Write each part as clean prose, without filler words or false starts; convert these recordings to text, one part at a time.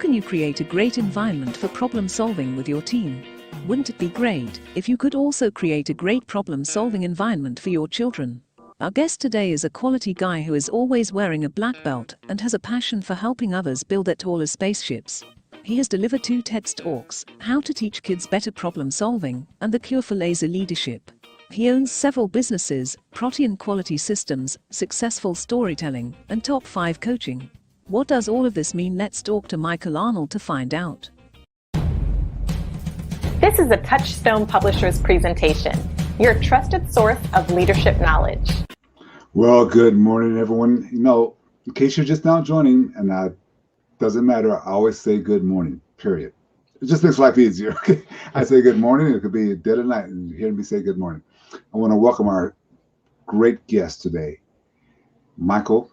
can you create a great environment for problem solving with your team? Wouldn't it be great if you could also create a great problem solving environment for your children? Our guest today is a quality guy who is always wearing a black belt and has a passion for helping others build their taller spaceships. He has delivered 2 TEDx Talks, How to Teach Kids Better Problem Solving and The Cure for Lazy Leadership. He owns several businesses, Protean Quality Systems, Successful Storytelling, and Top 5 Coaching. What does all of this mean? Let's talk to Michael Arnold to find out. This is a Touchstone Publishers presentation, your trusted source of leadership knowledge. Well, good morning, everyone. In case you're just now joining, and that doesn't matter, I always say good morning, period. It just makes life easier. I say good morning. It could be dead of night, and you hear me say good morning. I want to welcome our great guest today, Michael.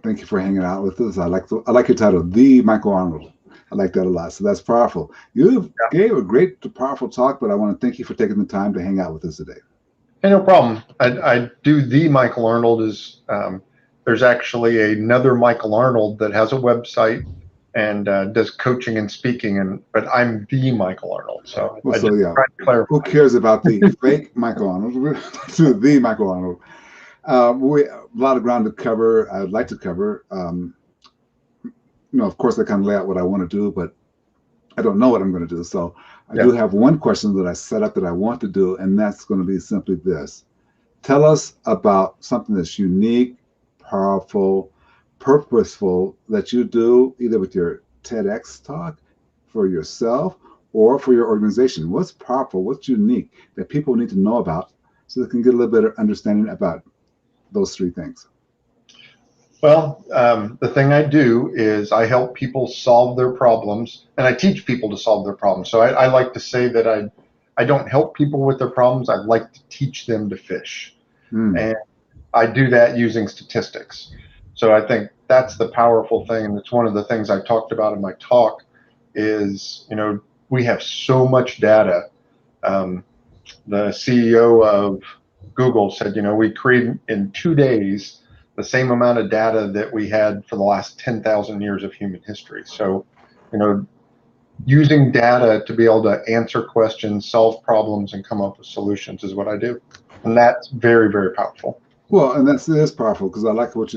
Thank you for hanging out with us. I like your title, The Michael Arnold. I like that a lot. So that's powerful. You gave a great, powerful talk, but I want to thank you for taking the time to hang out with us today. Hey, no problem. I do The Michael Arnold is, there's actually another Michael Arnold that has a website and does coaching and speaking, but I'm The Michael Arnold. So, who cares about the fake Michael Arnold? The Michael Arnold. A lot of ground to cover. I'd like to cover. Of course, I kind of lay out what I want to do, but I don't know what I'm going to do. So I do have one question that I set up that I want to do, and that's going to be simply this. Tell us about something that's unique, powerful, purposeful that you do either with your TEDx talk for yourself or for your organization. What's powerful, what's unique that people need to know about so they can get a little bit of understanding about those 3 things? Well, the thing I do is I help people solve their problems, and I teach people to solve their problems. So I like to say that I don't help people with their problems. I like to teach them to fish. And I do that using statistics. So I think that's the powerful thing, and it's one of the things I talked about in my talk is, we have so much data. The CEO of Google said, we created in 2 days the same amount of data that we had for the last 10,000 years of human history. So, using data to be able to answer questions, solve problems, and come up with solutions is what I do. And that's very, very powerful. Well, and it is powerful because I like what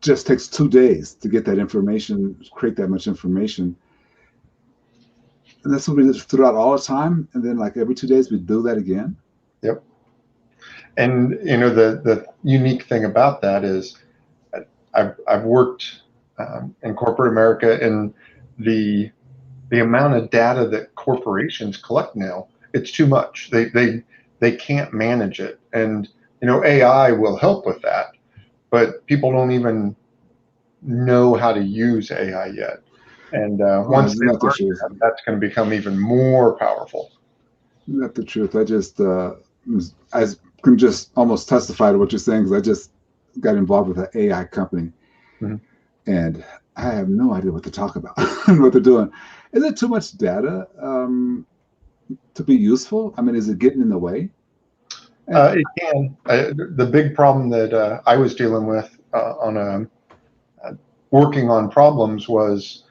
just takes 2 days to get that information, create that much information. And that's what we do throughout all the time. And then like every 2 days, we do that again. Yep. And the unique thing about that is I've worked in corporate America, and the amount of data that corporations collect now, it's too much. They can't manage it. And AI will help with that, but people don't even know how to use AI yet. And once they learn that, that's going to become even more powerful. Not the truth. I can just almost testify to what you're saying because I just got involved with an AI company, and I have no idea what to talk about and what they're doing. Is it too much data to be useful? I mean, is it getting in the way? It can. The big problem that I was dealing with on working on problems was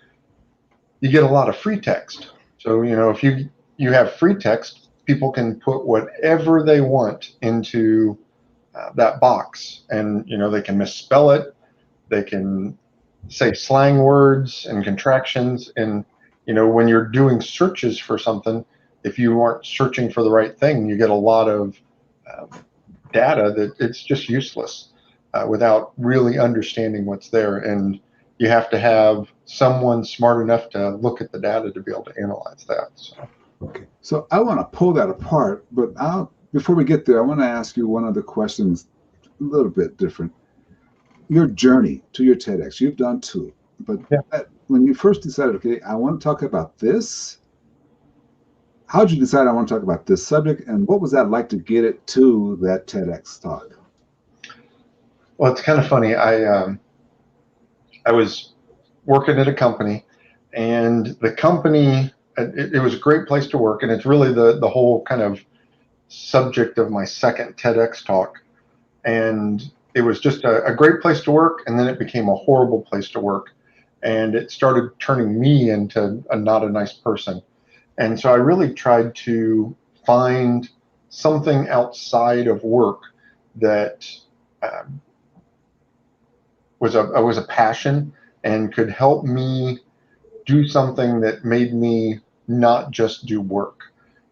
you get a lot of free text. So if you have free text, people can put whatever they want into that box, and they can misspell it, they can say slang words and contractions, and when you're doing searches for something, if you aren't searching for the right thing, you get a lot of data that it's just useless without really understanding what's there. And you have to have someone smart enough to look at the data to be able to analyze that. Okay, so I want to pull that apart, but before we get there, I want to ask you one other question, a little bit different. Your journey to your TEDx, you've done 2, but when you first decided, okay, I want to talk about this, how did you decide I want to talk about this subject, and what was that like to get it to that TEDx talk? Well, it's kind of funny. I was working at a company, and the company, it was a great place to work, and it's really the whole kind of subject of my second TEDx talk. And it was just a great place to work, and then it became a horrible place to work. and it started turning me into not a nice person. And so I really tried to find something outside of work that was a passion and could help me do something that made me not just do work.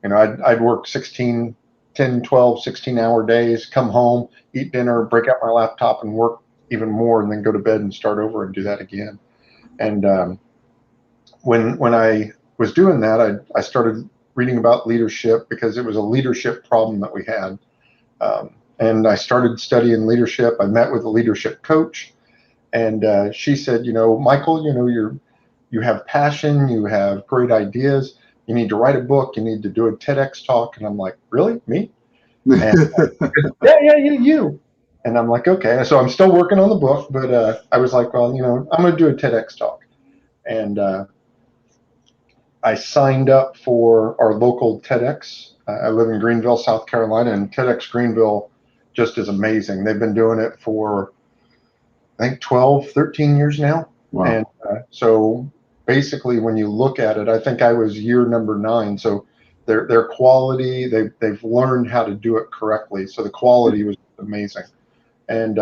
You know, I'd work 10, 12, 16-hour days, come home, eat dinner, break out my laptop and work even more, and then go to bed and start over and do that again. And when I was doing that, I started reading about leadership because it was a leadership problem that we had. And I started studying leadership. I met with a leadership coach, and she said, you know, Michael, you know, you have passion, you have great ideas. You need to write a book. You need to do a TEDx talk. And I'm like, really, me? And yeah, you. And I'm like, okay. So I'm still working on the book, but I was like, well, you know, I'm going to do a TEDx talk. And I signed up for our local TEDx. I live in Greenville, South Carolina, and TEDx Greenville just is amazing. They've been doing it for, I think, 12, 13 years now. Wow. And so basically, when you look at it, I think I was year number 9. So their quality, they've learned how to do it correctly. So the quality was amazing. And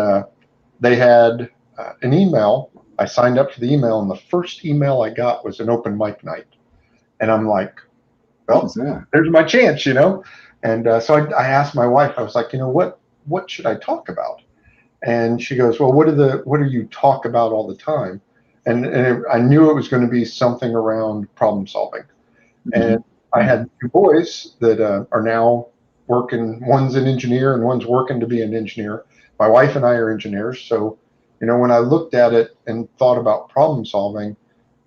they had an email. I signed up for the email, and the first email I got was an open mic night. And I'm like, well, there's my chance, you know? And so I asked my wife, I was like, you know, what should I talk about? And she goes, well, what do you talk about all the time? And I knew it was going to be something around problem solving. Mm-hmm. And I had 2 boys that are now working. One's an engineer and one's working to be an engineer. My wife and I are engineers. So, you know, when I looked at it and thought about problem solving,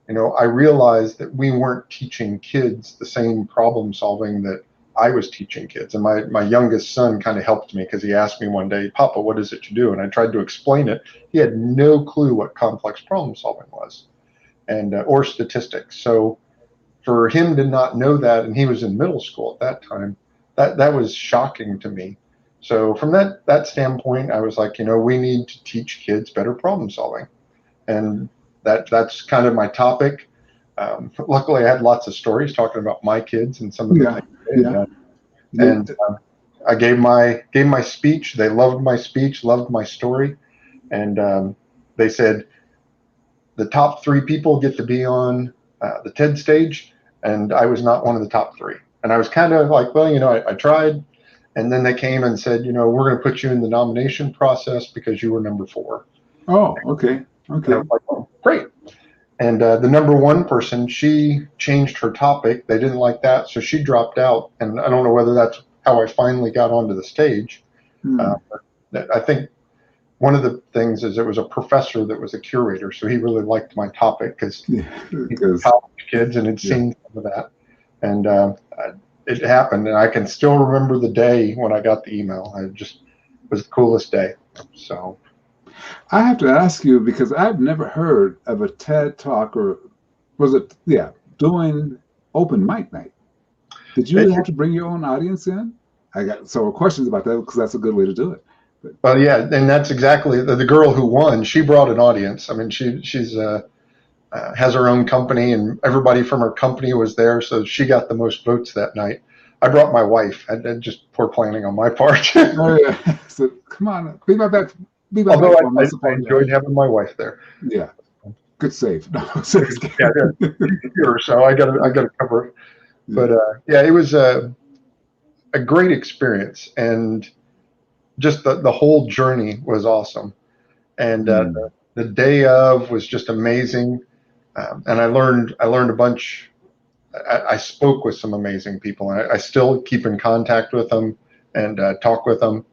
you know, I realized that we weren't teaching kids the same problem solving that I was teaching kids. And my youngest son kind of helped me because he asked me one day, Papa, what is it you do? And I tried to explain it. He had no clue what complex problem solving was, and or statistics. So for him to not know that, and he was in middle school at that time, that was shocking to me. So from that standpoint, I was like, you know, we need to teach kids better problem solving. And that's kind of my topic. Luckily, I had lots of stories talking about my kids and some of the things. And I gave my speech. They loved my speech, loved my story, and they said the top 3 people get to be on the TED stage, and I was not one of the top 3. And I was kind of like, well, you know, I tried. And then they came and said, you know, we're going to put you in the nomination process because you were number 4. Oh, okay. Okay. And I was like, oh, great. And the number 1 person, she changed her topic. They didn't like that, so she dropped out. And I don't know whether that's how I finally got onto the stage. I think one of the things is it was a professor that was a curator, so he really liked my topic because he was college kids and had seen some of that. And it happened, and I can still remember the day when I got the email. It was the coolest day. So I have to ask you, because I've never heard of a TED Talk, or was it, doing open mic night. Did you have to bring your own audience in? I got several questions about that because that's a good way to do it. But, well, yeah, and that's exactly the girl who won. She brought an audience. I mean, she's has her own company, and everybody from her company was there, so she got the most votes that night. I brought my wife, and just poor planning on my part. Oh yeah, so come on, be my back. Although I enjoyed having my wife there. Yeah, good save. No, so I got to cover it. But yeah, it was a great experience, and just the whole journey was awesome. And the day of was just amazing, and I learned a bunch. I spoke with some amazing people, and I still keep in contact with them and talk with them.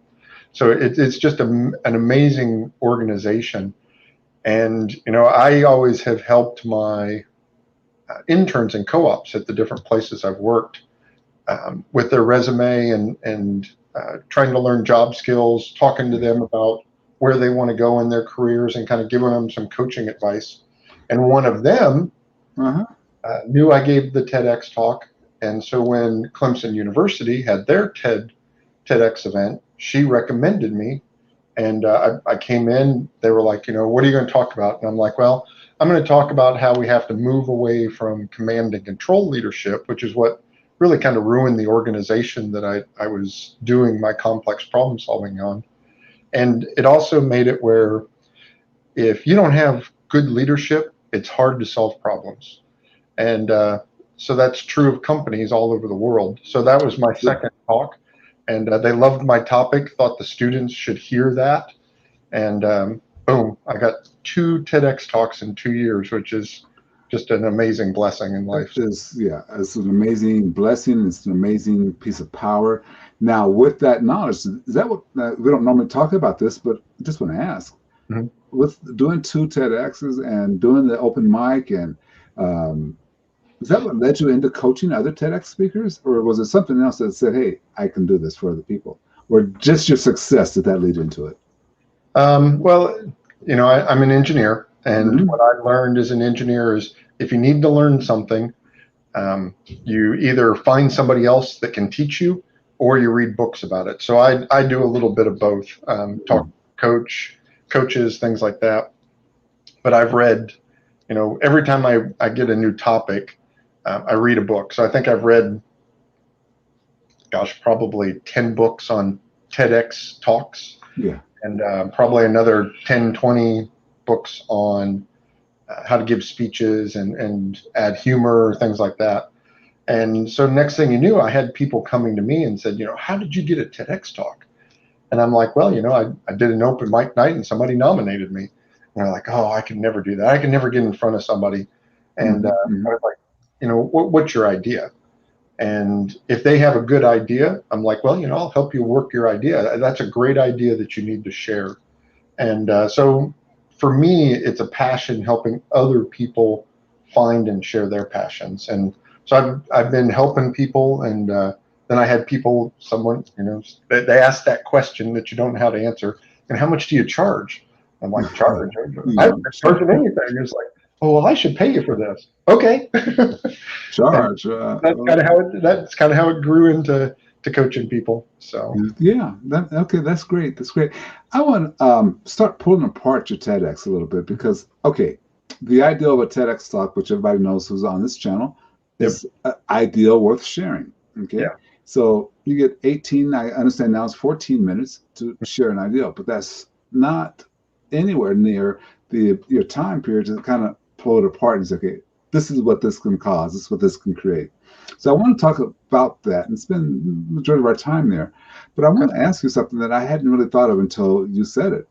So it's just an amazing organization. And, you know, I always have helped my interns and co-ops at the different places I've worked with their resume and trying to learn job skills, talking to them about where they want to go in their careers and kind of giving them some coaching advice. And one of them knew I gave the TEDx talk. And so when Clemson University had their TEDx event, she recommended me, and I came in. They were like, you know, what are you going to talk about? And I'm like, well, I'm going to talk about how we have to move away from command and control leadership, which is what really kind of ruined the organization that I was doing my complex problem solving on. And it also made it where if you don't have good leadership, it's hard to solve problems. And so that's true of companies all over the world. So that was my second talk. And they loved my topic, thought the students should hear that. And boom, I got 2 TEDx talks in 2 years, which is just an amazing blessing in life. It's an amazing blessing. It's an amazing piece of power. Now, with that knowledge, is that what we don't normally talk about this, but I just want to ask. Mm-hmm. With doing 2 TEDx's and doing the open mic, and is that what led you into coaching other TEDx speakers, or was it something else that said, "Hey, I can do this for other people," or just your success did that lead into it? Well, I'm an engineer, and what I learned as an engineer is if you need to learn something, you either find somebody else that can teach you, or you read books about it. So I do a little bit of both, talk to coaches, things like that. But I've read, every time I get a new topic, I read a book. So I think I've read, probably 10 books on TEDx Talks. Yeah. And probably another 10, 20 books on how to give speeches and add humor, things like that. And so next thing you knew, I had people coming to me and said, how did you get a TEDx talk? And I'm like, well, I did an open mic night and somebody nominated me. And they're like, oh, I could never do that. I could never get in front of somebody. And I was like, what's your idea? And if they have a good idea, I'm like, well, I'll help you work your idea. That's a great idea that you need to share. And so for me, it's a passion helping other people find and share their passions. And so I've been helping people. And then I had someone, they asked that question that you don't know how to answer. And how much do you charge? I'm like, charge? I don't charge anything. It's like, oh, well, I should pay you for this. Okay. Charge. That's kind of how it grew into coaching people. So yeah, that's great. That's great. I want to start pulling apart your TEDx a little bit because the ideal of a TEDx talk, which everybody knows who's on this channel, is an ideal worth sharing. Okay. Yeah. So you get 18. I understand now it's 14 minutes to share an ideal, but that's not anywhere near your time period to kind of pull it apart and say, okay, this is what this can cause, this is what this can create. So I want to talk about that and spend the majority of our time there. But I want to ask you something that I hadn't really thought of until you said it.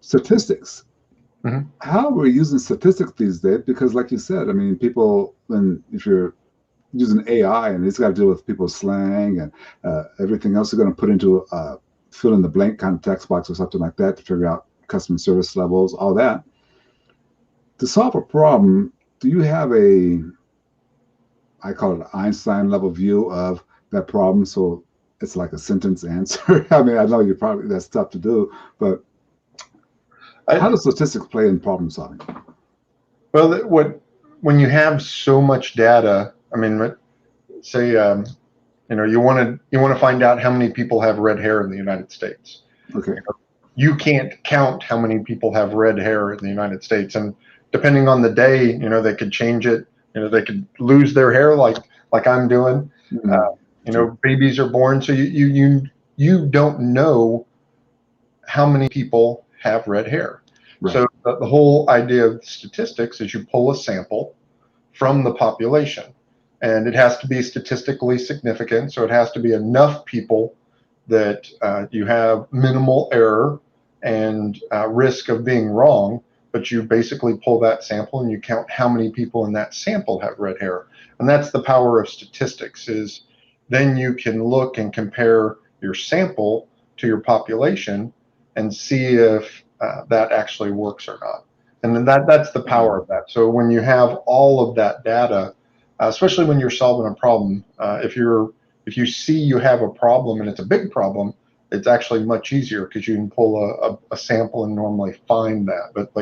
Statistics. How are we using statistics these days? Because like you said, I mean, people, if you're using AI and it's got to deal with people's slang and everything else they're going to put into a fill in the blank kind of text box or something like that to figure out customer service levels, all that. To solve a problem, do you have I call it an Einstein level view of that problem? So it's like a sentence answer. I mean, I know that's tough to do, but how does statistics play in problem solving? Well, when you have so much data, I mean, say, you want to find out how many people have red hair in the United States. Okay. You can't count how many people have red hair in the United States. And depending on the day, they could change it. They could lose their hair like I'm doing. Babies are born. So you don't know how many people have red hair. Right. So the whole idea of statistics is you pull a sample from the population and it has to be statistically significant. So it has to be enough people that you have minimal error and risk of being wrong, but you basically pull that sample and you count how many people in that sample have red hair. And that's the power of statistics, is then you can look and compare your sample to your population and see if that actually works or not. And then that's the power of that. So when you have all of that data, especially when you're solving a problem, if you see you have a problem and it's a big problem, it's actually much easier because you can pull a sample and normally find that. But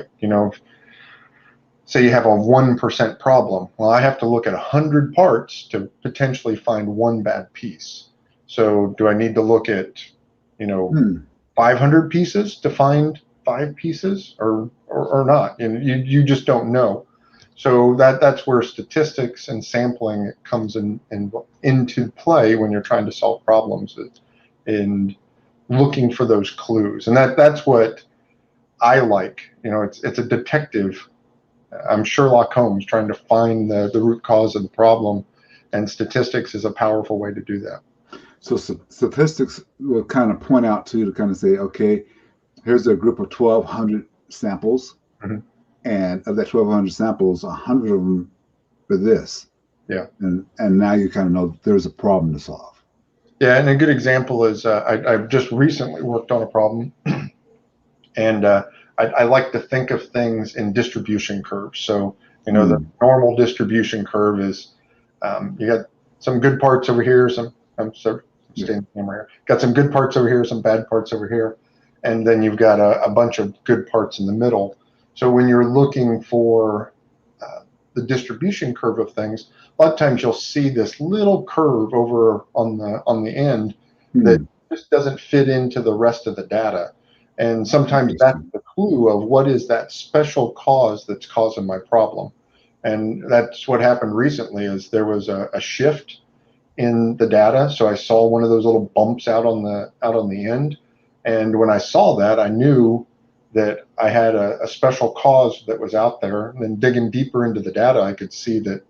say you have a 1% problem. Well, I have to look at 100 parts to potentially find one bad piece. So do I need to look at, 500 pieces to find 5 pieces or not. You just don't know. So that's where statistics and sampling comes into play when you're trying to solve problems, and looking for those clues. And that's what I like. It's a detective. I'm Sherlock Holmes trying to find the root cause of the problem, and statistics is a powerful way to do that. So statistics will kind of point out to you to kind of say, okay, here's a group of 1,200 samples. Mm-hmm. And of that 1,200 samples, 100 of them are this. Yeah. And now you kind of know there's a problem to solve. Yeah, and a good example is I've just recently worked on a problem, and I like to think of things in distribution curves. So, the normal distribution curve is you got some good parts over here, got some good parts over here, some bad parts over here, and then you've got a bunch of good parts in the middle. So when you're looking for the distribution curve of things, a lot of times you'll see this little curve over on the end that just doesn't fit into the rest of the data. And sometimes that's the clue of what is that special cause that's causing my problem. And that's what happened recently. Is there was a shift in the data. So I saw one of those little bumps out on the end. And when I saw that, I knew that I had a special cause that was out there. And then digging deeper into the data, I could see that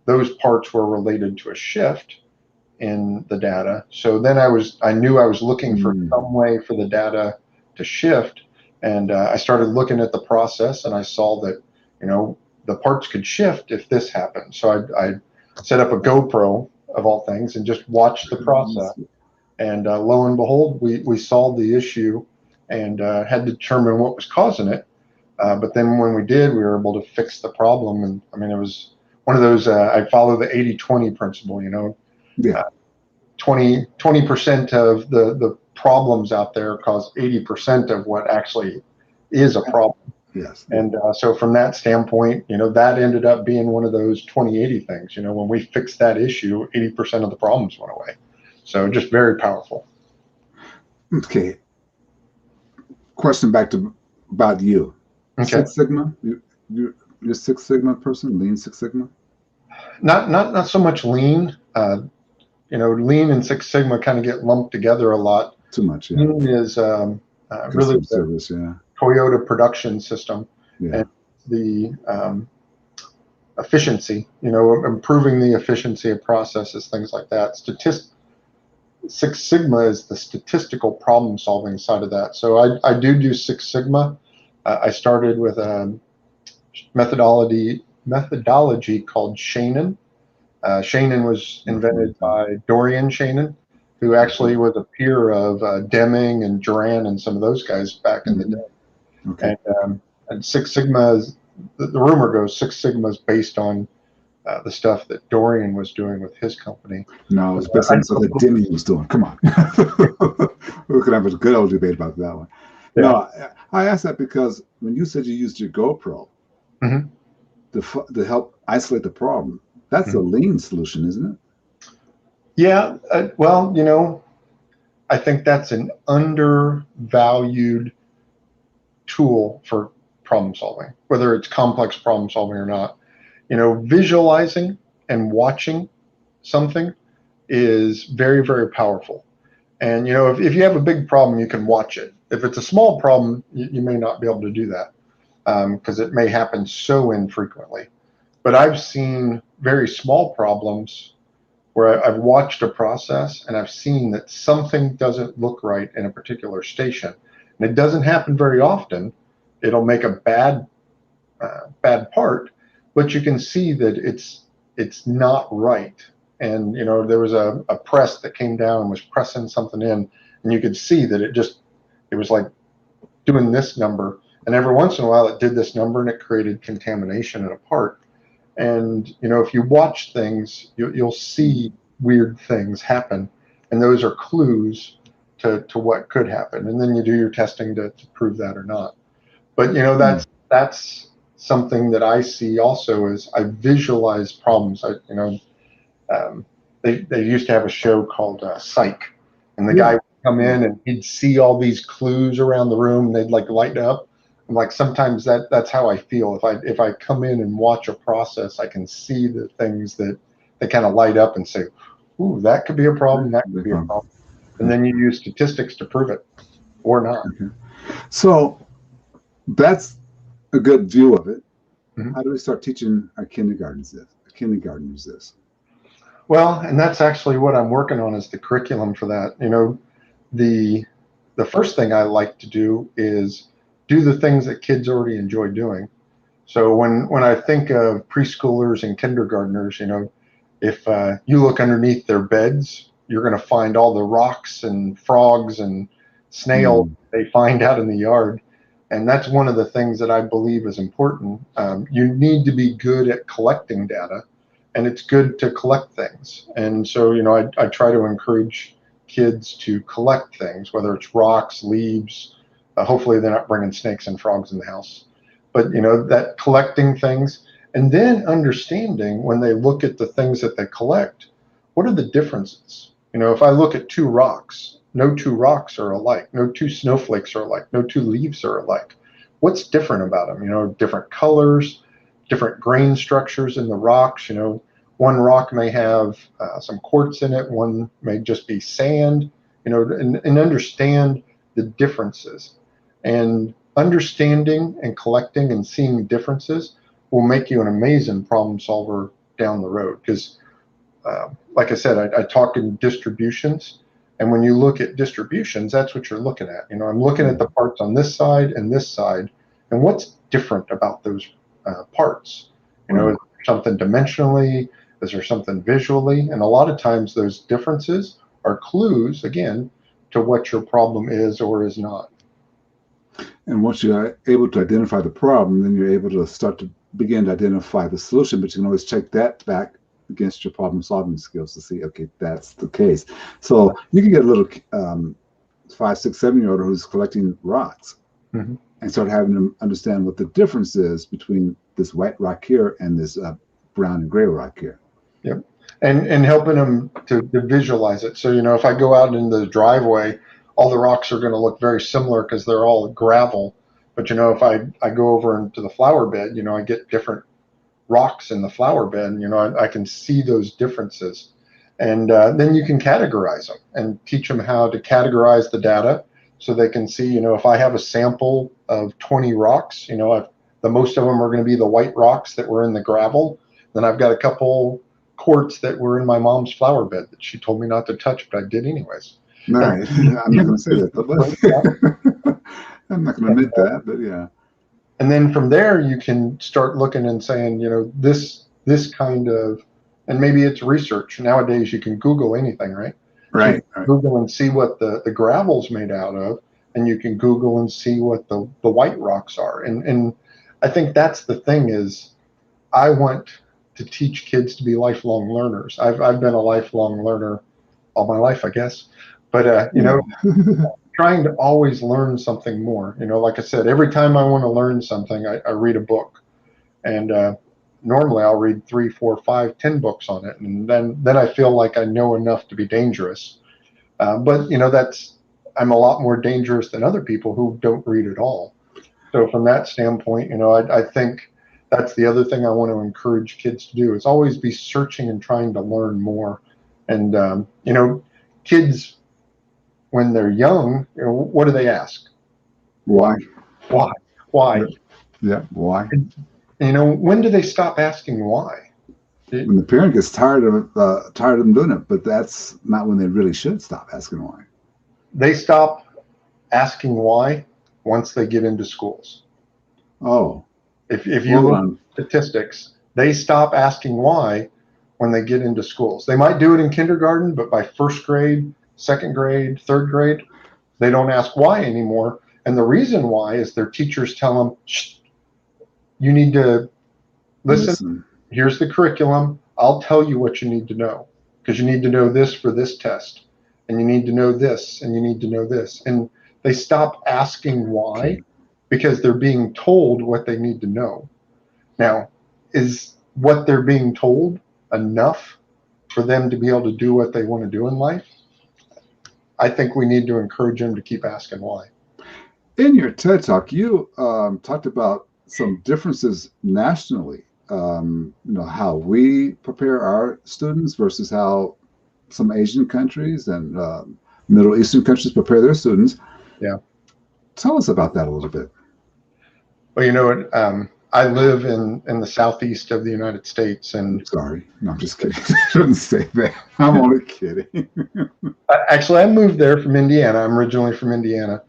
those parts were related to a shift in the data. So then I knew I was looking for some way for the data to shift. And I started looking at the process, and I saw that, the parts could shift if this happened. So I set up a GoPro of all things and just watched the process. And lo and behold, we solved the issue and had to determine what was causing it. But then when we did, we were able to fix the problem. And I mean, it was one of those, I follow the 80-20 principle, 20% of the problems out there cause 80% of what actually is a problem. Yes. And so from that standpoint, that ended up being one of those 20-80 things. When we fixed that issue, 80% of the problems went away. So just very powerful. Okay. Question about you. Okay. Six Sigma? You're Six Sigma person? Lean Six Sigma? Not so much lean. Lean and Six Sigma kind of get lumped together a lot. Too much, yeah. Lean is really the service, yeah. Toyota production system, yeah. And the efficiency, improving the efficiency of processes, things like that. Six Sigma is the statistical problem solving side of that. So I do Six Sigma. I started with a methodology called Shannon. Shannon was invented by Dorian Shannon, who actually was a peer of Deming and Duran and some of those guys back in the day. Okay. And Six Sigma is, the rumor goes, Six Sigma is based on the stuff that Dorian was doing with his company. No, it's based on stuff that Deming was doing. Come on. We could have a good old debate about that one. Yeah. No, I asked that because when you said you used your GoPro to help isolate the problem, that's a lean solution, isn't it? Yeah. Well, I think that's an undervalued tool for problem solving, whether it's complex problem solving or not. Visualizing and watching something is very, very powerful. And, if you have a big problem, you can watch it. If it's a small problem, you may not be able to do that because it may happen so infrequently. But I've seen very small problems where I've watched a process and I've seen that something doesn't look right in a particular station. And it doesn't happen very often. It'll make a bad part, but you can see that it's not right. And there was a press that came down and was pressing something in, and you could see that it was like doing this number, and every once in a while it did this number and it created contamination in a part. And if you watch things, you'll see weird things happen, and those are clues to what could happen. And then you do your testing to prove that or not. But that's something that I see also is I visualize problems. They used to have a show called Psych, and the guy would come in and he'd see all these clues around the room and they'd like light up. I'm like, sometimes that's how I feel. If I come in and watch a process, I can see the things that kind of light up and say, ooh, that could be a problem, that could be a problem. And then you use statistics to prove it or not. Okay. So that's a good view of it. Mm-hmm. How do we start teaching our kindergartners this? Well, and that's actually what I'm working on, is the curriculum for that. You know, the first thing I like to do is do the things that kids already enjoy doing. So when I think of preschoolers and kindergartners, you know, if you look underneath their beds, you're going to find all the rocks and frogs and snails they find out in the yard. And that's one of the things that I believe is important. You need to be good at collecting data, and it's good to collect things. And so, you know, I try to encourage kids to collect things, whether it's rocks, leaves. Hopefully they're not bringing snakes and frogs in the house. But, you know, that collecting things, and then understanding when they look at the things that they collect, what are the differences? You know, if I look at two rocks, no two rocks are alike. No two snowflakes are alike. No two leaves are alike. What's different about them? You know, different colors, different grain structures in the rocks. You know, one rock may have some quartz in it. One may just be sand. You know, and understand the differences. And understanding and collecting and seeing differences will make you an amazing problem solver down the road. Because, like I said, I talk in distributions. And when you look at distributions, that's what you're looking at. You know, I'm looking at the parts on this side and this side, and what's different about those parts. You know, is there something dimensionally? Is there something visually? And a lot of times those differences are clues, again, to what your problem is or is not. And once you are able to identify the problem, then you're able to start to begin to identify the solution. But you can always check that back against your problem solving skills to see, okay, that's the case. So you can get a little 5, 6, 7-year-old who's collecting rocks and start having them understand what the difference is between this white rock here and this brown and gray rock here. Yep. And helping them to visualize it. So, you know, if I go out in the driveway, all the rocks are going to look very similar because they're all gravel. But, you know, if I go over into the flower bed, you know, I get different rocks in the flower bed. You know, I can see those differences. And then you can categorize them and teach them how to categorize the data so they can see, you know, if I have a sample of 20 rocks, you know, the most of them are going to be the white rocks that were in the gravel. Then I've got a couple quartz that were in my mom's flower bed that she told me not to touch, but I did anyways. Right. I'm not going to say that, but I'm not going to admit that, but yeah. And then from there, you can start looking and saying, you know, this kind of, and maybe it's research. Nowadays, you can Google anything, right? Right. So Google and see what the gravel's made out of, and you can Google and see what the white rocks are. And I think that's the thing is, I want to teach kids to be lifelong learners. I've been a lifelong learner all my life, I guess. But, you know, trying to always learn something more. You know, like I said, every time I want to learn something, I read a book. And normally I'll read 3, 4, 5, 10 books on it. And then I feel like I know enough to be dangerous. But, you know, I'm a lot more dangerous than other people who don't read at all. So from that standpoint, you know, I think that's the other thing I want to encourage kids to do is always be searching and trying to learn more. And, you know, kids, when they're young, you know, what do they ask? Why? Why? Yeah, why? And, you know, when do they stop asking why? When the parent gets tired of them doing it, but that's not when they really should stop asking why. They stop asking why once they get into schools. Oh. If you look at statistics, they stop asking why when they get into schools. They might do it in kindergarten, but by 1st grade, 2nd grade, 3rd grade, they don't ask why anymore. And the reason why is their teachers tell them, shh, you need to listen. Here's the curriculum. I'll tell you what you need to know because you need to know this for this test. And you need to know this and you need to know this. And they stop asking why because they're being told what they need to know. Now, is what they're being told enough for them to be able to do what they want to do in life? I think we need to encourage them to keep asking why. In your TED Talk, you talked about some differences nationally. How we prepare our students versus how some Asian countries and Middle Eastern countries prepare their students. Yeah. Tell us about that a little bit. Well, you know what? I live in the southeast of the United States, and Sorry, no, I'm just kidding. I shouldn't say that. I'm only kidding. actually, I moved there from Indiana. I'm originally from Indiana,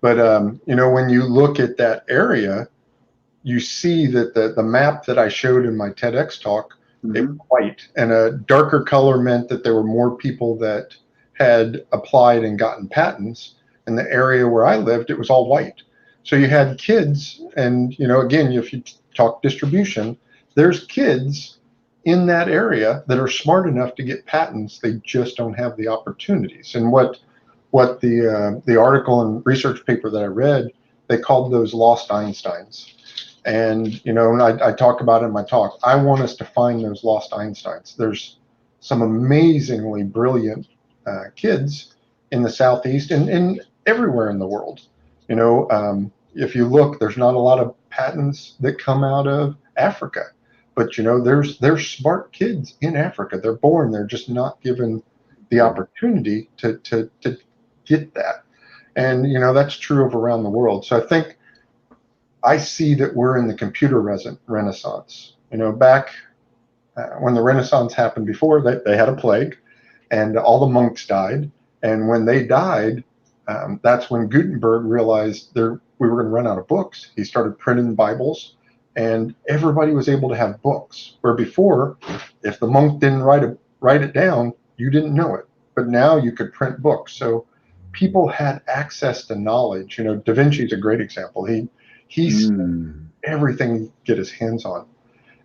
but when you look at that area, you see that the map that I showed in my TEDx talk, it was white, and a darker color meant that there were more people that had applied and gotten patents. In the area where I lived, it was all white. So you had kids, and again, if you talk distribution, there's kids in that area that are smart enough to get patents. They just don't have the opportunities. And what the article and research paper that I read, they called those lost Einsteins. And I talk about it in my talk. I want us to find those lost Einsteins. There's some amazingly brilliant kids in the Southeast and everywhere in the world. If you look, there's not a lot of patents that come out of Africa, but there's smart kids in Africa. They're born, they're just not given the opportunity to get that. And that's true of around the world. So I see that we're in the computer renaissance. Back when the Renaissance happened before, they had a plague, and all the monks died. And when they died, that's when Gutenberg realized we were going to run out of books. He started printing Bibles, and everybody was able to have books. Where before, if the monk didn't write it down, you didn't know it. But now you could print books. So people had access to knowledge. Da Vinci's a great example. He's everything he could get his hands on.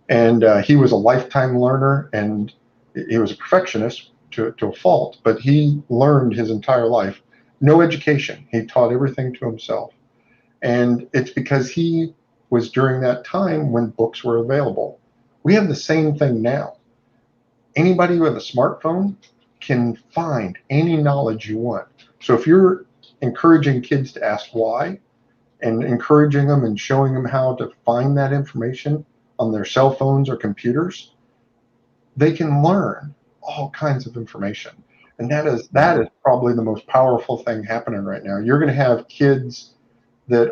And he was a lifetime learner, and he was a perfectionist to a fault, but he learned his entire life. No education. He taught everything to himself. And it's because he was during that time when books were available. We have the same thing now. Anybody with a smartphone can find any knowledge you want. So if you're encouraging kids to ask why, and encouraging them and showing them how to find that information on their cell phones or computers, they can learn all kinds of information. And that is probably the most powerful thing happening right now. You're going to have kids that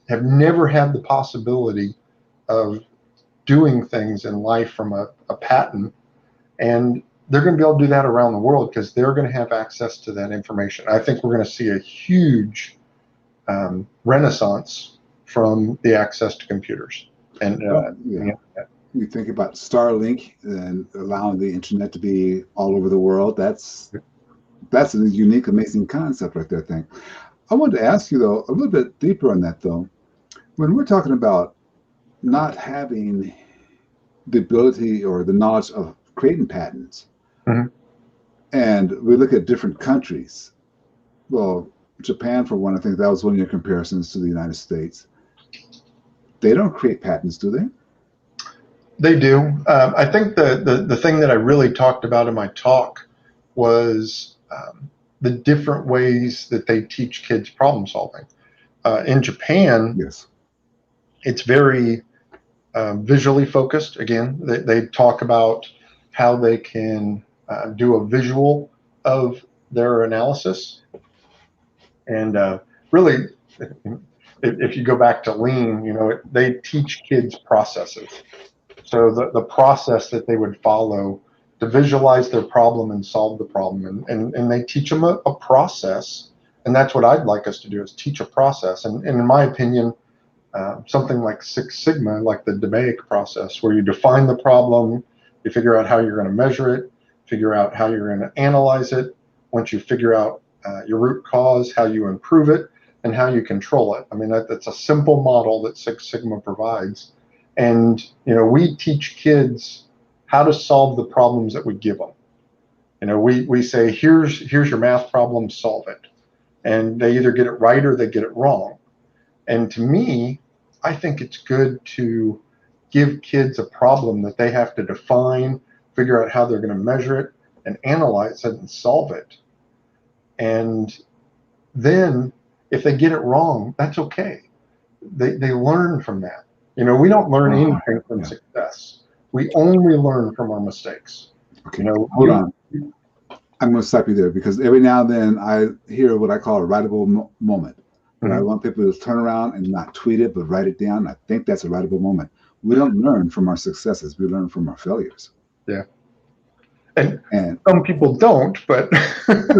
have never had the possibility of doing things in life from a patent, and they're going to be able to do that around the world because they're going to have access to that information. I think we're going to see a huge renaissance from the access to computers. And you think about Starlink and allowing the internet to be all over the world. That's a unique, amazing concept right there. I think. I wanted to ask you though a little bit deeper on that though. When we're talking about not having the ability or the knowledge of creating patents, and we look at different countries. Well, Japan, for one, I think that was one of your comparisons to the United States. They don't create patents, do they? They do. I think the thing that I really talked about in my talk was the different ways that they teach kids problem solving. In Japan, yes, it's very visually focused. Again, they talk about how they can do a visual of their analysis. And really, if you go back to Lean, they teach kids processes. So the process that they would follow to visualize their problem and solve the problem. And they teach them a process. And that's what I'd like us to do, is teach a process. And in my opinion, something like Six Sigma, like the DMAIC process, where you define the problem, you figure out how you're going to measure it, figure out how you're going to analyze it. Once you figure out your root cause, how you improve it, and how you control it. I mean, that's a simple model that Six Sigma provides. And, we teach kids how to solve the problems that we give them. We say, here's your math problem, solve it. And they either get it right or they get it wrong. And to me, I think it's good to give kids a problem that they have to define, figure out how they're going to measure it, and analyze it and solve it. And then if they get it wrong, that's okay. They learn from that. We don't learn anything from success. We only learn from our mistakes. Okay, hold on. I'm going to stop you there, because every now and then I hear what I call a writable moment. But I want people to turn around and not tweet it, but write it down. I think that's a writable moment. We don't learn from our successes. We learn from our failures. Yeah. And some people don't, but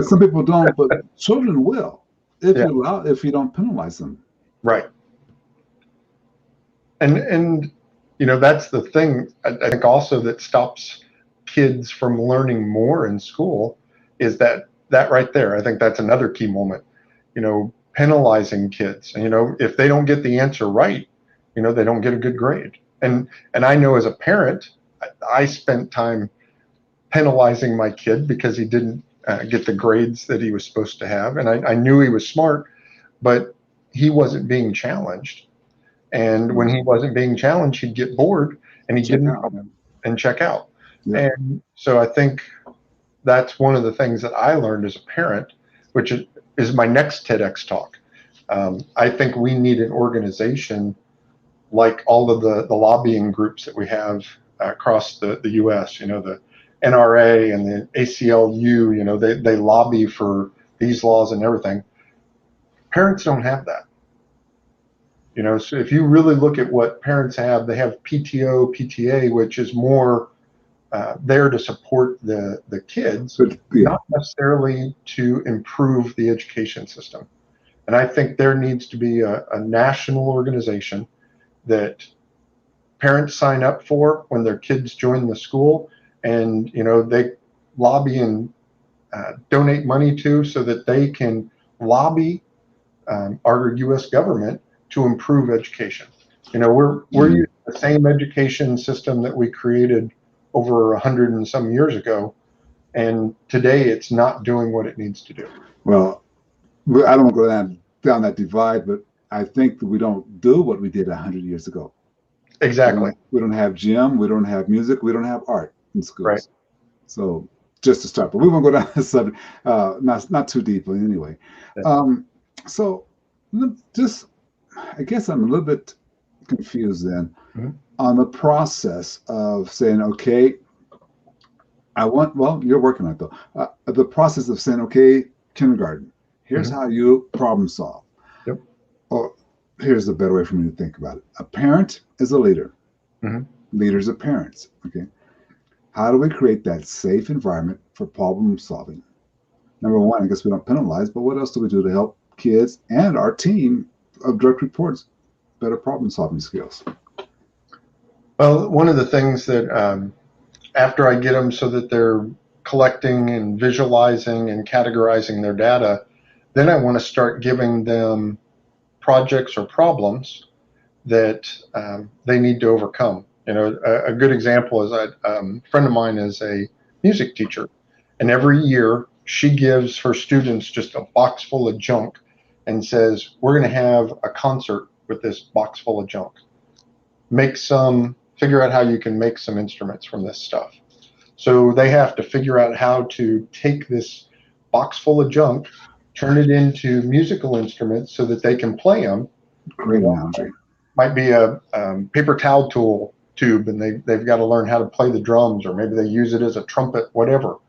some people don't, but children will if you don't penalize them. Right. And that's the thing I think also that stops kids from learning more in school is that right there. I think that's another key moment. Penalizing kids, and if they don't get the answer right, they don't get a good grade. And I know as a parent, I spent time penalizing my kid because he didn't get the grades that he was supposed to have, and I knew he was smart, but he wasn't being challenged. And when he wasn't being challenged, he'd get bored and he'd and check out. Yeah. And so I think that's one of the things that I learned as a parent, which is my next TEDx talk. I think we need an organization like all of the lobbying groups that we have across the U.S., the NRA and the ACLU, they lobby for these laws and everything. Parents don't have that. So if you really look at what parents have, they have PTO, PTA, which is more there to support the kids, not necessarily to improve the education system. And I think there needs to be a national organization that parents sign up for when their kids join the school, and they lobby and donate money to, so that they can lobby our U.S. government to improve education. We're using the same education system that we created over 100 and some years ago, and today it's not doing what it needs to do. Well, I don't want to go down that divide, but I think that we don't do what we did 100 years ago. Exactly. We don't have gym, we don't have music, we don't have art in schools. Right. So just to start, but we won't go down this subject, not too deeply anyway. Yeah. So just, I guess I'm a little bit confused then on the process of saying, okay, you're working on it though. The process of saying, okay, kindergarten, here's how you problem solve. Yep. Or here's the better way for me to think about it. A parent is a leader. Leaders are parents. Okay. How do we create that safe environment for problem solving? Number one, I guess we don't penalize, but what else do we do to help kids and our team of direct reports better problem solving skills? Well, one of the things that after I get them so that they're collecting and visualizing and categorizing their data, then I want to start giving them projects or problems that they need to overcome. A good example is a friend of mine is a music teacher, and every year she gives her students just a box full of junk and says, we're going to have a concert with this box full of junk. Figure out how you can make some instruments from this stuff. So they have to figure out how to take this box full of junk, turn it into musical instruments so that they can play them. Great analogy. Might be a paper towel tube, and they've got to learn how to play the drums, or maybe they use it as a trumpet, whatever.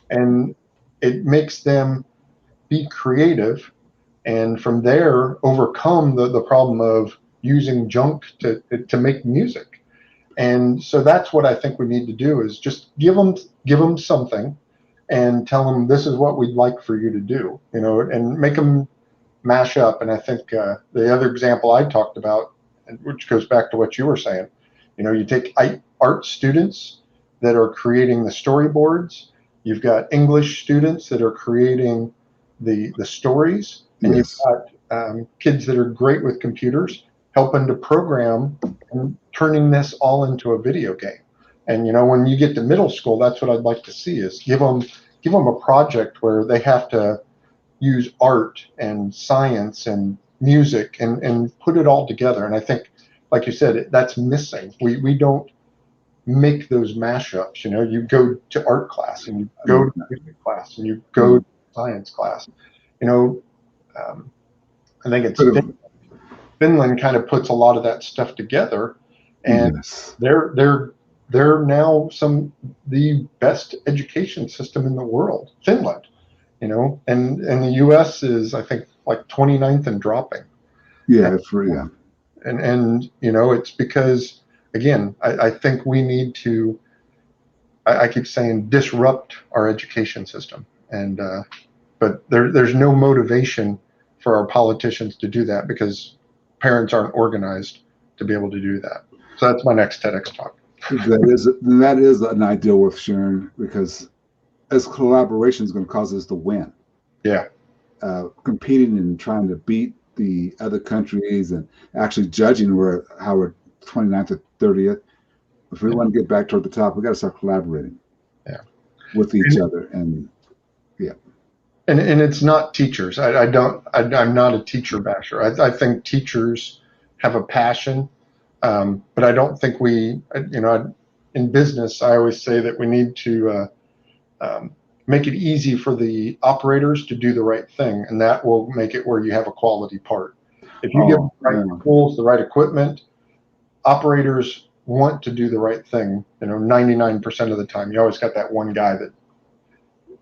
And it makes them be creative, and from there overcome the problem of using junk to make music. And so that's what I think we need to do, is just give them something and tell them, this is what we'd like for you to do, and make them mash up. And I think the other example I talked about, which goes back to what you were saying, you take art students that are creating the storyboards, you've got English students that are creating the stories, and you've got kids that are great with computers helping to program and turning this all into a video game. And when you get to middle school, that's what I'd like to see, is give them a project where they have to use art and science and music and put it all together. And I think, like you said, that's missing. We don't make those mashups. You go to art class, and you go to music class, and you go to science class. You know, I think it's Sort of- Finland kind of puts a lot of that stuff together, and yes. they're now the best education system in the world, Finland, you know, and the US is, I think, like 29th and dropping. Yeah, yeah. And you know, it's because, again, I think we need to, I keep saying, disrupt our education system, and but there's no motivation for our politicians to do that because parents aren't organized to be able to do that. So that's my next TEDx talk. That is an idea worth sharing, because as collaboration is going to cause us to win. Yeah. Competing and trying to beat the other countries and actually judging how we're 29th or 30th. If we want to get back toward the top, we got to start collaborating with each other. And and it's not teachers. I'm not a teacher basher. I think teachers have a passion, but I don't think in business, I always say that we need to make it easy for the operators to do the right thing, and that will make it where you have a quality part. If you give the right tools, the right equipment, operators want to do the right thing. 99% of the time. You always got that one guy that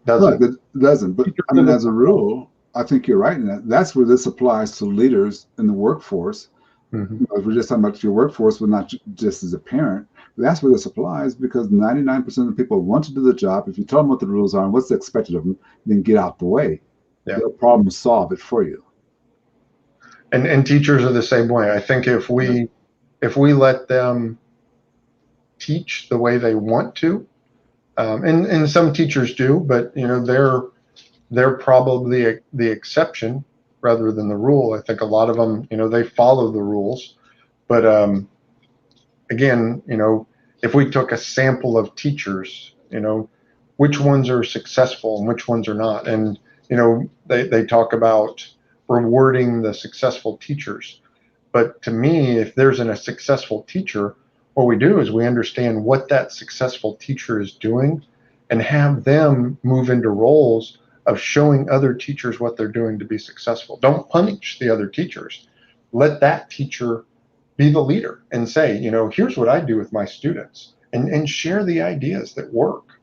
doesn't. Right, that doesn't. But I mean, as a rule, I think you're right in that. That's where this applies to leaders in the workforce. Mm-hmm. If we're just talking about your workforce, but not just as a parent. That's where this applies, because 99% of the people want to do the job. If you tell them what the rules are and what's expected of them, then get out the way. Yeah. They'll problem solve it for you. And teachers are the same way. I think if we let them teach the way they want to, and some teachers do, but they're probably the exception rather than the rule. I think a lot of them, they follow the rules, but again, if we took a sample of teachers, which ones are successful and which ones are not, and they talk about rewarding the successful teachers, but to me, if there's a successful teacher, what we do is we understand what that successful teacher is doing and have them move into roles of showing other teachers what they're doing to be successful. Don't punish the other teachers. Let that teacher be the leader and say, here's what I do with my students, and share the ideas that work,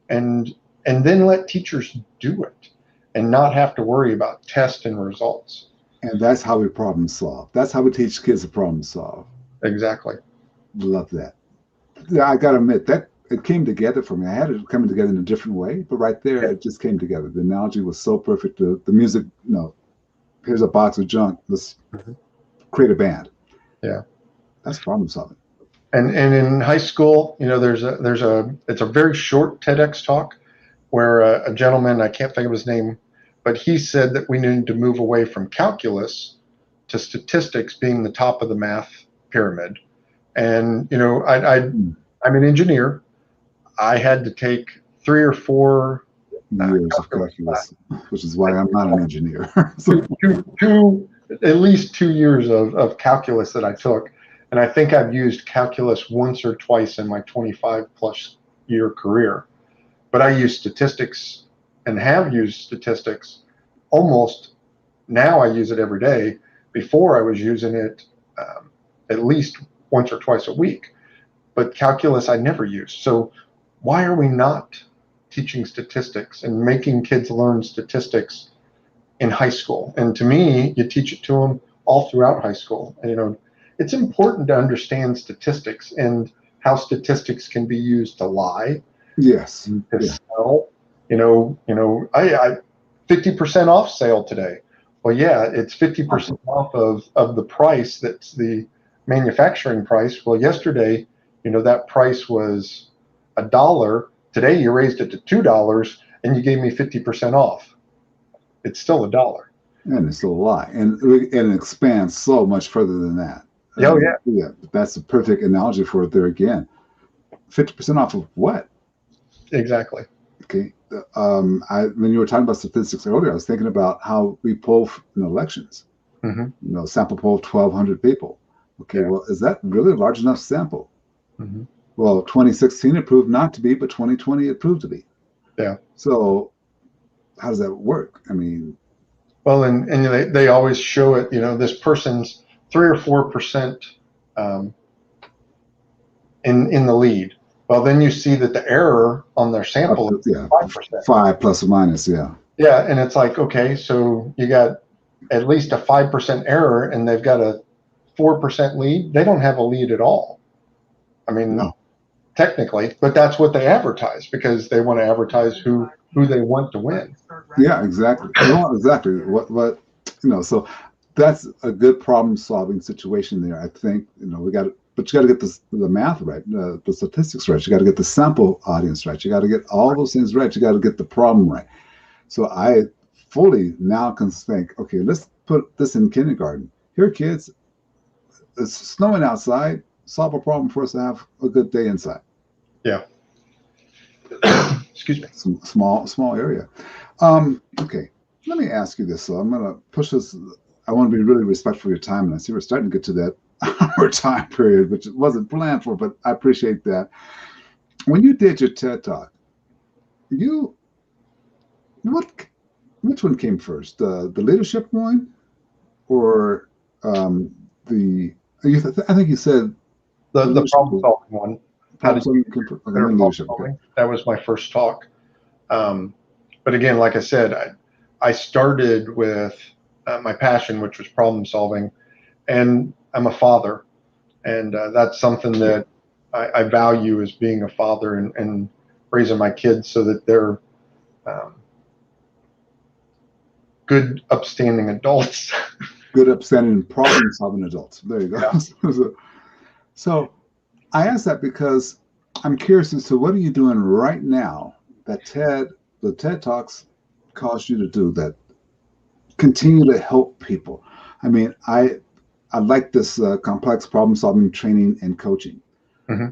and then let teachers do it and not have to worry about tests and results. And that's how we problem solve. That's how we teach kids to problem solve. Exactly. Love that. Yeah, I got to admit that it came together for me. I had it coming together in a different way, but right there, it just came together. The analogy was so perfect. The music, here's a box of junk. Let's create a band. Yeah, that's problem solving. And in high school, it's a very short TEDx talk where a gentleman, I can't think of his name, but he said that we need to move away from calculus to statistics being the top of the math pyramid. And I'm an engineer. I had to take 3 or 4 years of calculus, which is why I'm not an engineer. At least 2 years of calculus that I took. And I think I've used calculus once or twice in my 25 plus year career. But I use statistics and have used statistics almost, now I use it every day. Before I was using it at least once or twice a week. But calculus I never used. So why are we not teaching statistics and making kids learn statistics in high school? And to me, you teach it to them all throughout high school. And, it's important to understand statistics and how statistics can be used to lie. Yes. To sell. I 50% off sale today. Well, yeah, it's 50% off of the price that's the manufacturing price. Well, yesterday, that price was $1. Today you raised it to $2 and you gave me 50% off. It's still $1. And it's still a lie. And it expands so much further than that. Oh, yeah. Yeah, that's a perfect analogy for it there again. 50% off of what? Exactly. Okay. When you were talking about statistics earlier, I was thinking about how we poll in elections. Mm-hmm. Sample poll of 1,200 people. Okay, well, is that really a large enough sample? Mm-hmm. Well, 2016 it proved not to be, but 2020 it proved to be. Yeah. So how does that work? I mean, well, and they always show it, this person's 3 or 4% in the lead. Well, then you see that the error on their sample is 5%. 5 plus or minus, yeah. Yeah, and it's like, okay, so you got at least a 5% error, and they've got a 4% lead. They don't have a lead at all. I mean, No. Technically, but that's what they advertise because they want to advertise who they want to win. Yeah, exactly. Well, exactly. What so that's a good problem-solving situation there. I think we got to. But you got to get the math right, the statistics right. You got to get the sample audience right. You got to get all those things right. You got to get the problem right. So I fully now can think, okay, let's put this in kindergarten. Here, kids, it's snowing outside. Solve a problem for us to have a good day inside. Yeah. Excuse me. Some small area. Okay, let me ask you this. So I'm going to push this. I want to be really respectful of your time, and I see we're starting to get to that hour time period, which wasn't planned for, but I appreciate that. When you did your TED Talk, which one came first, the leadership one, or I think you said the problem solving one. Leadership. Okay. That was my first talk. But again, like I said, I started with my passion, which was problem solving, and I'm a father, and that's something that I value as being a father and raising my kids so that they're good, upstanding adults. Good, upstanding, problem-solving adults. There you go. Yeah. So I ask that because I'm curious as to what are you doing right now that the TED Talks caused you to do that continue to help people. I mean, I like this complex problem-solving training and coaching. Mm-hmm.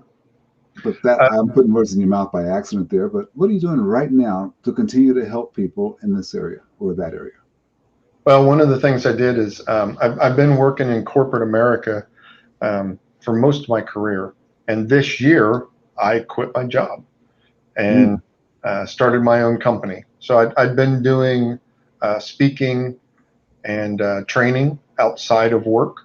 But that I'm putting words in your mouth by accident there. But what are you doing right now to continue to help people in this area or that area? Well, one of the things I did is I've been working in corporate America for most of my career. And this year, I quit my job and started my own company. So I'd been doing speaking and training outside of work.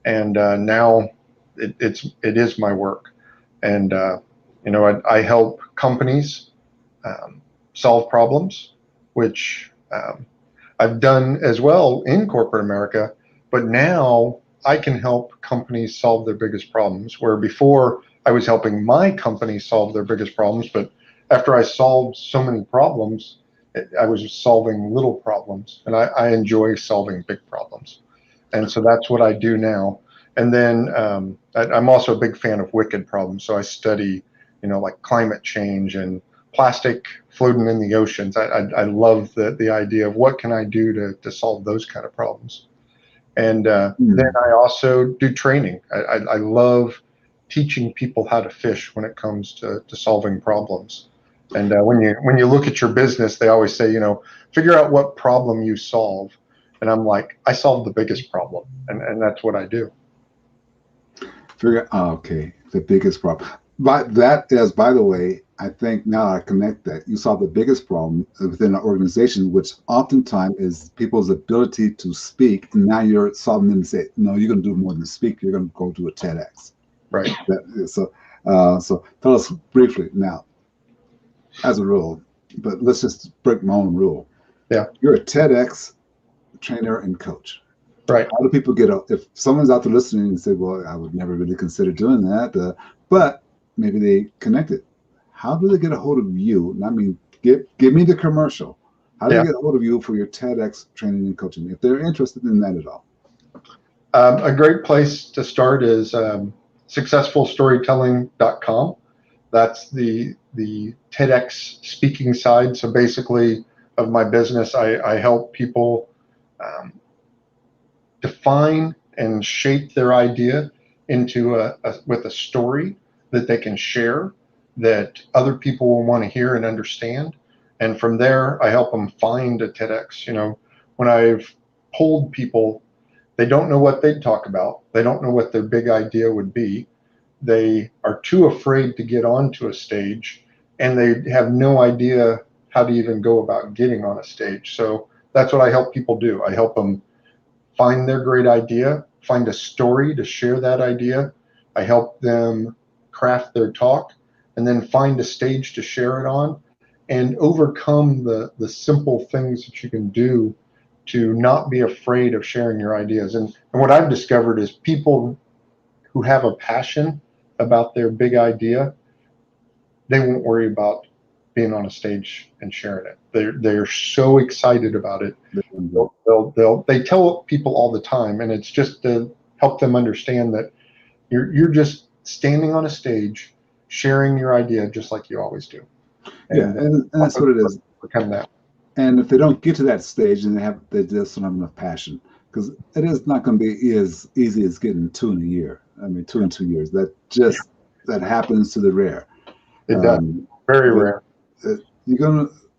And now it is my work. And, I help companies solve problems, which I've done as well in corporate America, but now I can help companies solve their biggest problems, where before I was helping my company solve their biggest problems, but after I solved so many problems, I was solving little problems, and I enjoy solving big problems. And so that's what I do now. And then I'm also a big fan of wicked problems. So I study, like climate change and plastic floating in the oceans. I love the idea of what can I do to solve those kind of problems. And then I also do training. I love teaching people how to fish when it comes to solving problems. And when you look at your business, they always say, figure out what problem you solve. And I'm like, I solve the biggest problem, and that's what I do. Okay, the biggest problem. But that is, by the way, I think now I connect that. You solve the biggest problem within an organization, which oftentimes is people's ability to speak. And now you're solving them and say, no, you're going to do more than speak. You're going to go to a TEDx. Right. So tell us briefly now, as a rule, but let's just break my own rule. Yeah. You're a TEDx trainer and coach. Right. How do people get up? If someone's out there listening and say, well, I would never really consider doing that, but maybe they connected. How do they get a hold of you? And I mean, give me the commercial. How do they get a hold of you for your TEDx training and coaching, if they're interested in that at all? A great place to start is successfulstorytelling.com. That's the TEDx speaking side. So basically of my business, I help people define and shape their idea into with a story that they can share, that other people will want to hear and understand. And from there, I help them find a TEDx. When I've polled people, they don't know what they'd talk about. They don't know what their big idea would be. They are too afraid to get onto a stage, and they have no idea how to even go about getting on a stage. So that's what I help people do. I help them find their great idea, find a story to share that idea. I help them craft their talk, and then find a stage to share it on, and overcome the simple things that you can do to not be afraid of sharing your ideas. And what I've discovered is people who have a passion about their big idea, they won't worry about being on a stage and sharing it. They're so excited about it. They tell people all the time, and it's just to help them understand that you're just standing on a stage, sharing your idea just like you always do. And that's what it is. Become that. And if they don't get to that stage, then they just don't have enough passion, because it is not going to be as easy as getting 2 in a year. I mean, 2 in 2 years. That happens to the rare. It does. Very rare.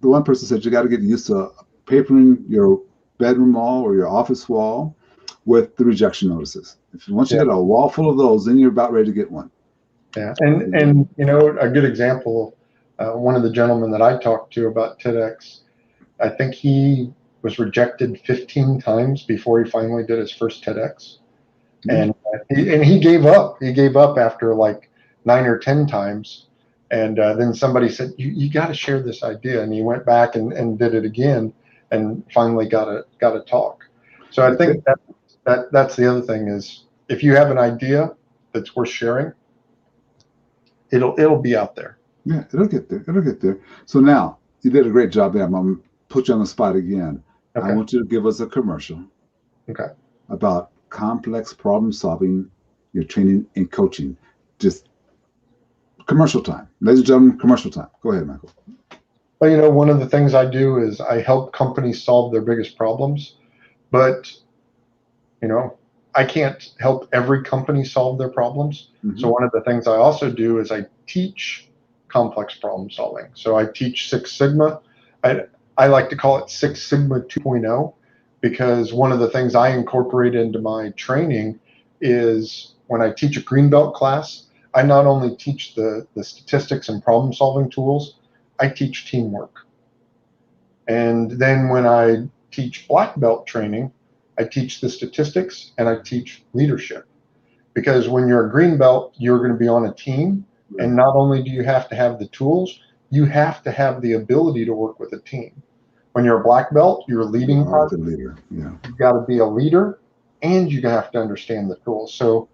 The one person said you got to get used to papering your bedroom wall or your office wall with the rejection notices. Once you get a wall full of those, then you're about ready to get one. Yeah, and you know, a good example, one of the gentlemen that I talked to about TEDx, I think he was rejected 15 times before he finally did his first TEDx. And he gave up. He gave up after like 9 or 10 times. And then somebody said, you got to share this idea. And he went back and did it again, and finally got a talk. So I think that's the other thing is, if you have an idea that's worth sharing, it'll be out there. Yeah, it'll get there. It'll get there. So now you did a great job there. I'm going to put you on the spot again. Okay. I want you to give us a commercial. Okay. About complex problem solving, your training and coaching. Just commercial time. Ladies and gentlemen, commercial time. Go ahead, Michael. Well, you know, one of the things I do is I help companies solve their biggest problems, but, you know, I can't help every company solve their problems. Mm-hmm. So one of the things I also do is I teach complex problem solving. So I teach Six Sigma. I like to call it Six Sigma 2.0, because one of the things I incorporate into my training is when I teach a green belt class, I not only teach the statistics and problem solving tools, I teach teamwork. And then when I teach black belt training, I teach the statistics and I teach leadership. Because when you're a green belt, you're going to be on a team. And not only do you have to have the tools, you have to have the ability to work with a team. When you're a black belt, you're leading. The leader. Yeah. You've got to be a leader, and you have to understand the tools. So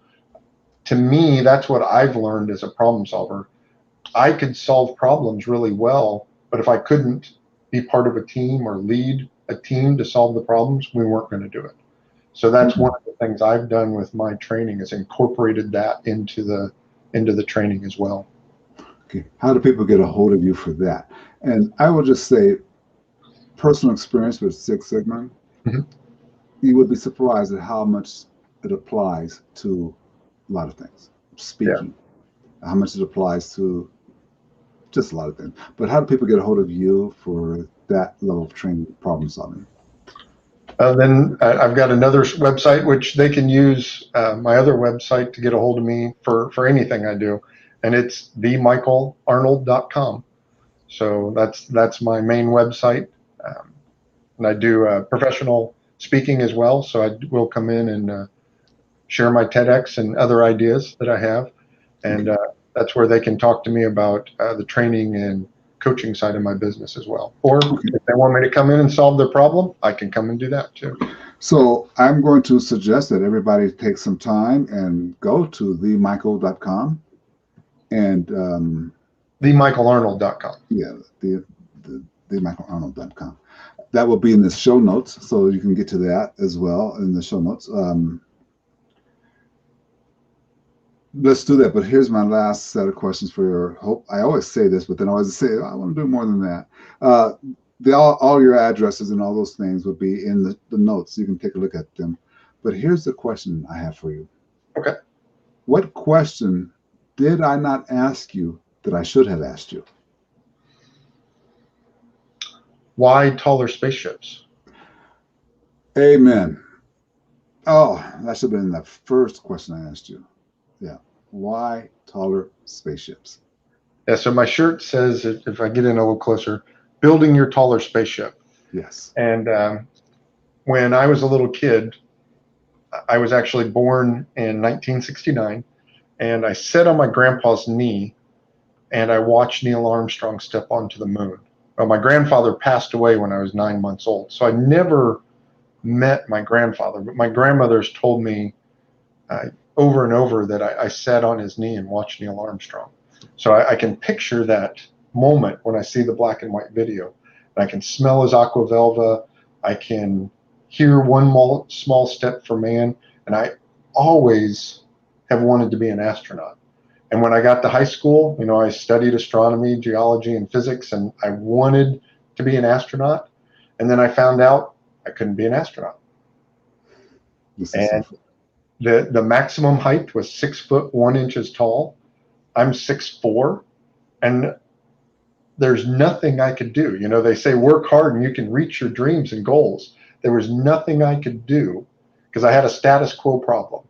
to me, that's what I've learned as a problem solver. I could solve problems really well, but if I couldn't be part of a team or lead a team to solve the problems, we weren't going to do it. So that's one of the things I've done with my training, is incorporated that into the training as well. Okay. How do people get a hold of you for that? And I will just say, personal experience with Six Sigma, mm-hmm. You would be surprised at how much it applies to a lot of things. Speaking, how much it applies to just a lot of things. But how do people get a hold of you for that level of training, problem solving? Then I've got another website which they can use, my other website, to get a hold of me for anything I do, and it's themichaelarnold.com. So that's my main website, and I do professional speaking as well. So I will come in and share my TEDx and other ideas that I have, and that's where they can talk to me about the training and coaching side of my business as well. Or if they want me to come in and solve their problem, I can come and do that too. So I'm going to suggest that everybody take some time and go to themichael.com and themichaelarnold.com. Yeah, themichaelarnold.com. That will be in the show notes, so you can get to that as well in the show notes. Let's do that. But here's my last set of questions for your hope. I always say this, but then I always say, I want to do more than that. All your addresses and all those things would be in the notes. You can take a look at them. But here's the question I have for you. Okay. What question did I not ask you that I should have asked you? Why taller spaceships? Amen. Oh, that should have been the first question I asked you. Yeah. Why taller spaceships? Yeah, so my shirt says, if I get in a little closer, building your taller spaceship. Yes. And when I was a little kid, I was actually born in 1969, and I sat on my grandpa's knee and I watched Neil Armstrong step onto the moon. Well, my grandfather passed away when I was 9 months old, so I never met my grandfather, but my grandmother's told me over and over that I sat on his knee and watched Neil Armstrong. So I can picture that moment when I see the black and white video. And I can smell his aqua velva. I can hear one small step for man. And I always have wanted to be an astronaut. And when I got to high school, you know, I studied astronomy, geology, and physics, and I wanted to be an astronaut. And then I found out I couldn't be an astronaut. And the maximum height was 6'1" tall. I'm 6'4", and there's nothing I could do. You know, they say work hard and you can reach your dreams and goals. There was nothing I could do because I had a status quo problem.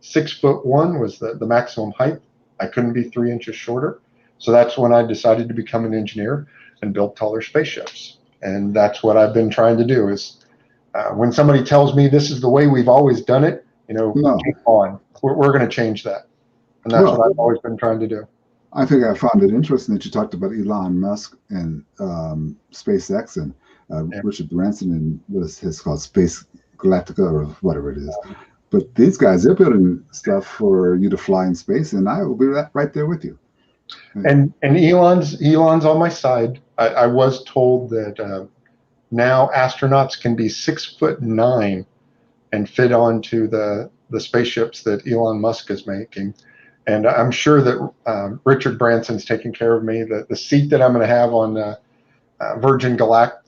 6'1" was the maximum height. I couldn't be 3 inches shorter. So that's when I decided to become an engineer and build taller spaceships. And that's what I've been trying to do is when somebody tells me this is the way we've always done it, you know, keep on. We're going to change that. And that's what I've always been trying to do. I think I found it interesting that you talked about Elon Musk and SpaceX and Richard Branson and what is his called Space Galactica or whatever it is. But these guys, they're building stuff for you to fly in space, and I will be right there with you. And Elon's on my side. I was told that now astronauts can be 6'9" and fit onto the spaceships that Elon Musk is making. And I'm sure that Richard Branson's taking care of me. The seat that I'm going to have on Virgin Galactic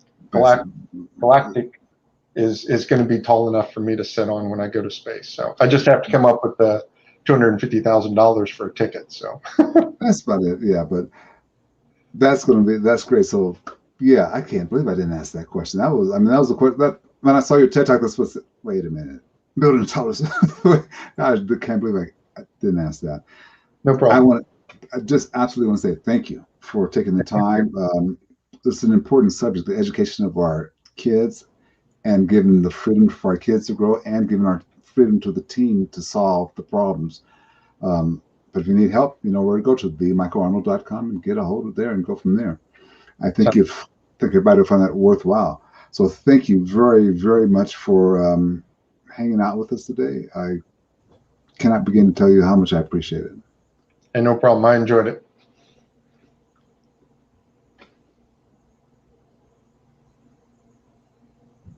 is going to be tall enough for me to sit on when I go to space. So I just have to come up with the $250,000 for a ticket. So that's about it. Yeah, but that's great. So yeah, I can't believe I didn't ask that question. That was the question that when I saw your TED Talk, wait a minute, building a taller. I can't believe I didn't ask that. No problem. I just absolutely want to say thank you for taking the time. It's an important subject, the education of our kids and giving the freedom for our kids to grow and giving our freedom to the team to solve the problems. But if you need help, you know where to go to, themichaelarnold.com and get a hold of there and go from there. I think everybody will find that worthwhile. So thank you very, very much for hanging out with us today. I cannot begin to tell you how much I appreciate it. And no problem. I enjoyed it.